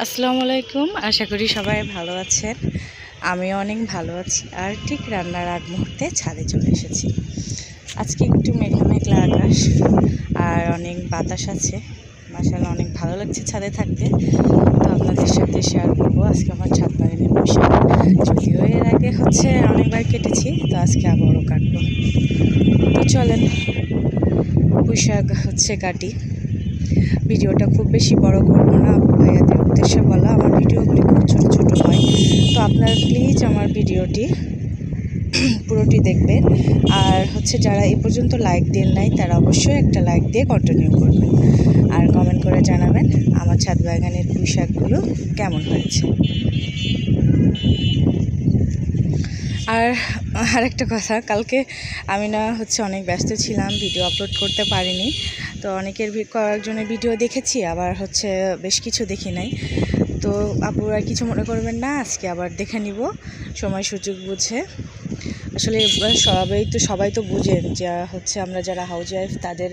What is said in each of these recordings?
আসসালামু আলাইকুম। আশা করি সবাই ভালো আছেন। আমিও অনেক ভালো আছি। আর ঠিক রান্নার আগ মুহূর্তে ছাদে চলে এসেছি। আজকে একটু মেঘলা মেঘলা আকাশ আর অনেক বাতাস আছে। মাশাআল্লাহ অনেক ভালো লাগছে ছাদে থাকতে। তো আপনাদের সাথে শেয়ার করবো আজকে আমার ছাদ বাগানের পুঁইশাক। যদিও এর আগে অনেকবার কেটেছি, তো আজকে আবারও কাটবো। তো চলেন পুঁইশাক কাটি। ভিডিওটা খুব বেশি বড় করবো না, আপু ভাইয়াদের উদ্দেশ্যে বলা। আমার ভিডিওগুলি খুব ছোট ছোট হয়, তো আপনারা প্লিজ আমার ভিডিওটি পুরোটি দেখবেন। আর যারা এ পর্যন্ত লাইক দেন নাই তারা অবশ্যই একটা লাইক দিয়ে কন্টিনিউ করবেন, আর কমেন্ট করে জানাবেন আমার ছাদ বাগানের পুঁইশাকগুলো কেমন হয়েছে। আর একটা কথা, কালকে আমি অনেক ব্যস্ত ছিলাম, ভিডিও আপলোড করতে পারিনি। তো অনেকের কয়েকজনের ভিডিও দেখেছি, আবার বেশ কিছু দেখি নাই। তো আপুরা কিছু মনে করবেন না, আজকে আবার দেখে নিব সময় সুযোগ বুঝে। আসলে সবাই তো বুঝেন যে আমরা যারা হাউস ওয়াইফ তাদের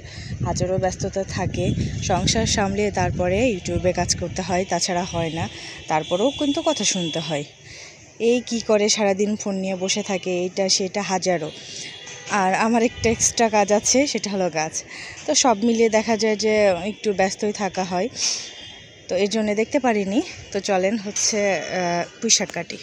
হাজারো ব্যস্ততা থাকে, সংসার সামলিয়ে তারপরে ইউটিউবে কাজ করতে হয়, তাছাড়া হয় না। তারপরেও কিন্তু কথা শুনতে হয়, এই কি করে সারাদিন ফোন নিয়ে বসে থাকে, এইটা সেটা হাজারো। আর আমার একটা এক্সট্রা কাজ আছে, সেটা হলো গাছ। তো সব মিলিয়ে দেখা যায় যে একটু ব্যস্তই থাকা হয়, তো এর জন্য দেখতে পারিনি। তো চলেন পুঁইশাক কাটি।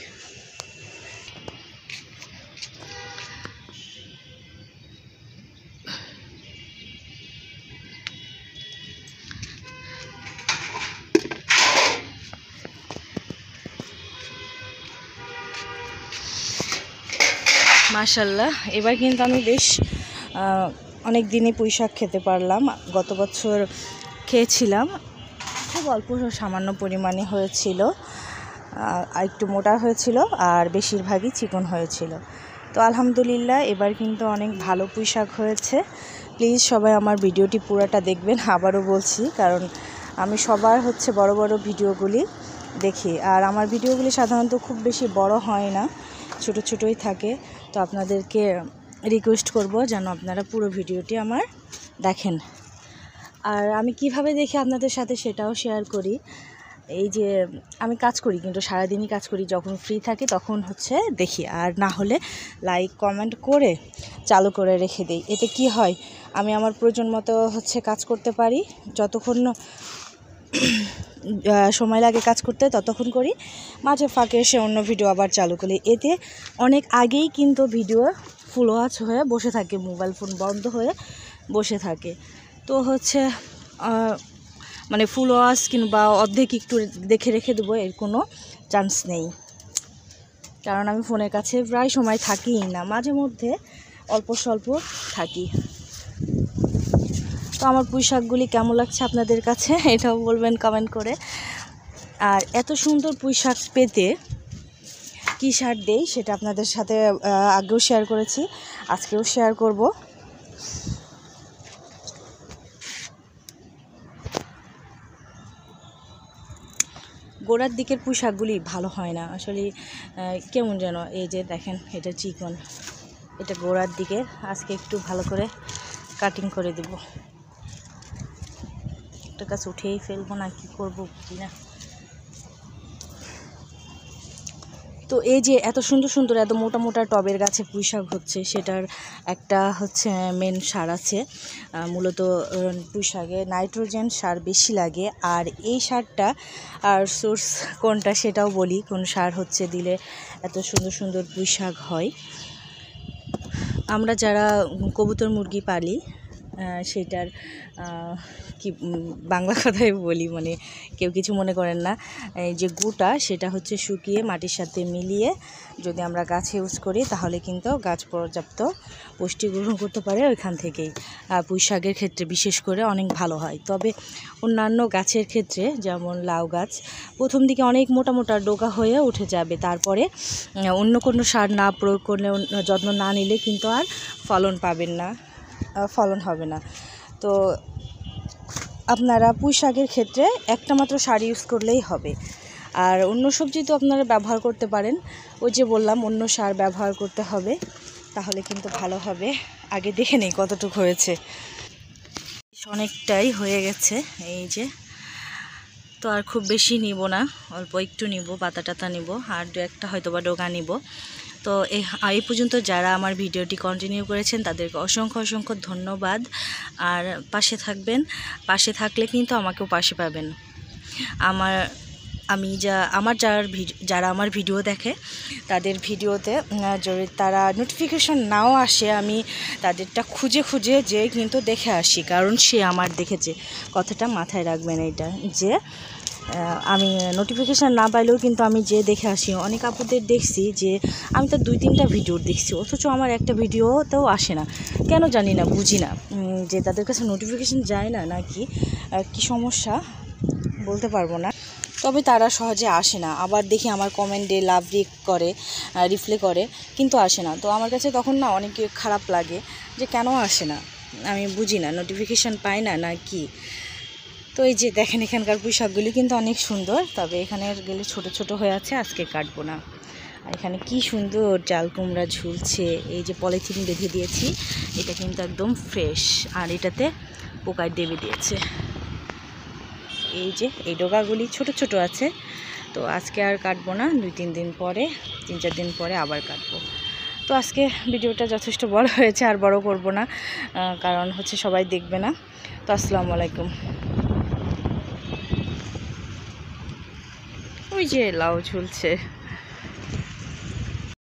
মাশাআল্লাহ, এবার কিন্তু আমি বেশ অনেক দিনই পুঁইশাক খেতে পারলাম। গত বছর খেয়েছিলাম, খুব অল্প সামান্য পরিমাণে হয়েছিল, আর একটু মোটা হয়েছিল, আর বেশিরভাগই চিকন হয়েছিল। তো আলহামদুলিল্লাহ এবার কিন্তু অনেক ভালো পুঁইশাক হয়েছে। প্লিজ সবাই আমার ভিডিওটি পুরোটা দেখবেন, আবারও বলছি, কারণ আমি সবার বড় বড় ভিডিওগুলি দেখি, আর আমার ভিডিওগুলি সাধারণত খুব বেশি বড় হয় না, ছোট ছোটই থাকে। তো আপনাদেরকে রিকোয়েস্ট করব যেন আপনারা পুরো ভিডিওটি আমার দেখেন। আর আমি কিভাবে দেখি আপনাদের সাথে সেটাও শেয়ার করি। এই যে আমি কাজ করি, কিন্তু সারাদিনই কাজ করি, যখন ফ্রি থাকি তখন দেখি, আর না হলে লাইক কমেন্ট করে চালু করে রেখে দিই। এতে কি হয়, আমি আমার প্রয়োজন মতো কাজ করতে পারি। যতক্ষণ সময় লাগে কাজ করতে ততক্ষণ করি, মাঝে ফাঁকে এসে অন্য ভিডিও আবার চালু করি। এতে অনেক আগেই কিন্তু ভিডিও ফুল ওয়াচ হয়ে বসে থাকে, মোবাইল ফোন বন্ধ হয়ে বসে থাকে। তো মানে ফুল ওয়াচ কিংবা অর্ধেক একটু দেখে রেখে দেবো, এর কোনো চান্স নেই, কারণ আমি ফোনের কাছে প্রায় সময় থাকিই না, মাঝে মধ্যে অল্প স্বল্প থাকি। তো আমার পুঁইশাকগুলি কেমন লাগছে আপনাদের কাছে এটাও বলবেন কমেন্ট করে। আর এত সুন্দর পুঁইশাক পেতে কী সার দেই সেটা আপনাদের সাথে আগেও শেয়ার করেছি, আজকেও শেয়ার করব। গোড়ার দিকের পুঁইশাকগুলি ভালো হয় না আসলে, কেমন যেন। এই যে দেখেন, এটা চিকন, এটা গোড়ার দিকে। আজকে একটু ভালো করে কাটিং করে দেব। একটা গাছ উঠেই ফেলবো না, কি করবো বুঝি না। তো এই যে এত সুন্দর সুন্দর এত মোটা মোটা টবের গাছে পুঁইশাক হচ্ছে, সেটার একটা মেন সার আছে। মূলত পুঁইশাকে নাইট্রোজেন সার বেশি লাগে, আর এই সারটা আর সোর্স কোনটা সেটাও বলি, কোন সার দিলে এত সুন্দর সুন্দর পুঁইশাক হয়। আমরা যারা কবুতর মুরগি পালি, সেটার কি বাংলা কথাই বলি, মানে কেউ কিছু মনে করেন না। এই যে গুটা, সেটা শুকিয়ে মাটির সাথে মিলিয়ে যদি আমরা গাছে ইউজ করি, তাহলে কিন্তু গাছ পর্যাপ্ত পুষ্টি গ্রহণ করতে পারে ওইখান থেকেই। পুঁইশাকের ক্ষেত্রে বিশেষ করে অনেক ভালো হয়। তবে অন্যান্য গাছের ক্ষেত্রে, যেমন লাউ গাছ, প্রথম দিকে অনেক মোটা মোটা ডোকা হয়ে উঠে যাবে, তারপরে অন্য কোনো সার না প্রয়োগ করলে, যত্ন না নিলে কিন্তু আর ফলন পাবেন না, ফলন হবে না। তো আপনারা পুঁইশাকের ক্ষেত্রে একটা মাত্র সার ইউজ করলেই হবে। আর অন্য সবজি তো আপনারা ব্যবহার করতে পারেন, ওই যে বললাম অন্য সার ব্যবহার করতে হবে, তাহলে কিন্তু ভালো হবে। আগে দেখে নেই কতটুকু হয়েছে, অনেকটাই হয়ে গেছে। এই যে তো আর খুব বেশি নিব না, অল্প একটু নিব, পাতা টাতা নিব, আর দু একটা হয়তো বা ডোকা নিব। তো এই পর্যন্ত যারা আমার ভিডিওটি কন্টিনিউ করেছেন তাদেরকে অসংখ্য অসংখ্য ধন্যবাদ। আর পাশে থাকবেন, পাশে থাকলে কিন্তু আমাকেও পাশে পাবেন। যারা আমার ভিডিও দেখে তাদের ভিডিওতে যদি তারা নোটিফিকেশন নাও আসে, আমি তাদেরটা খুঁজে খুঁজে যে কিন্তু দেখে আসি, কারণ সে আমার দেখেছে। কথাটা মাথায় রাখবেন এইটা, যে আমি নোটিফিকেশান না পাইলেও কিন্তু আমি যে দেখে আসি। অনেক আপুদের দেখছি যে আমি তো 2-3টা ভিডিও দেখছি, অথচ আমার একটা ভিডিওতেও আসে না, কেন জানি না, বুঝি না, যে তাদের কাছে নোটিফিকেশান যায় না নাকি কি সমস্যা বলতে পারবো না। তবে তারা সহজে আসে না। আবার দেখি আমার কমেন্টে লাভ রিপ্লাই করে, কিন্তু আসে না। তো আমার কাছে তখন না অনেক খারাপ লাগে যে কেন আসে না, আমি বুঝি না, নোটিফিকেশান পাই না না কি। তো এই যে দেখেন এখানকার পুঁইশাকগুলি কিন্তু অনেক সুন্দর, তবে এখানে গেলে ছোট ছোট হয়ে আছে, আজকে কাটবো না। আর এখানে কি সুন্দর চাল কুমড়া ঝুলছে, এই যে পলিথিন বেঁধে দিয়েছি, এটা কিন্তু একদম ফ্রেশ, আর এটাতে পোকায় দেবে দিয়েছে। এই যে এই ডোকাগুলি ছোট ছোট আছে, তো আজকে আর কাটবো না, 2-3 দিন পরে, 3-4 দিন পরে আবার কাটবো। তো আজকে ভিডিওটা যথেষ্ট বড় হয়েছে, আর বড় করব না, কারণ হচ্ছে সবাই দেখবে না। তো আসসালামু আলাইকুম। ওই যে লাউ ঝুলছে।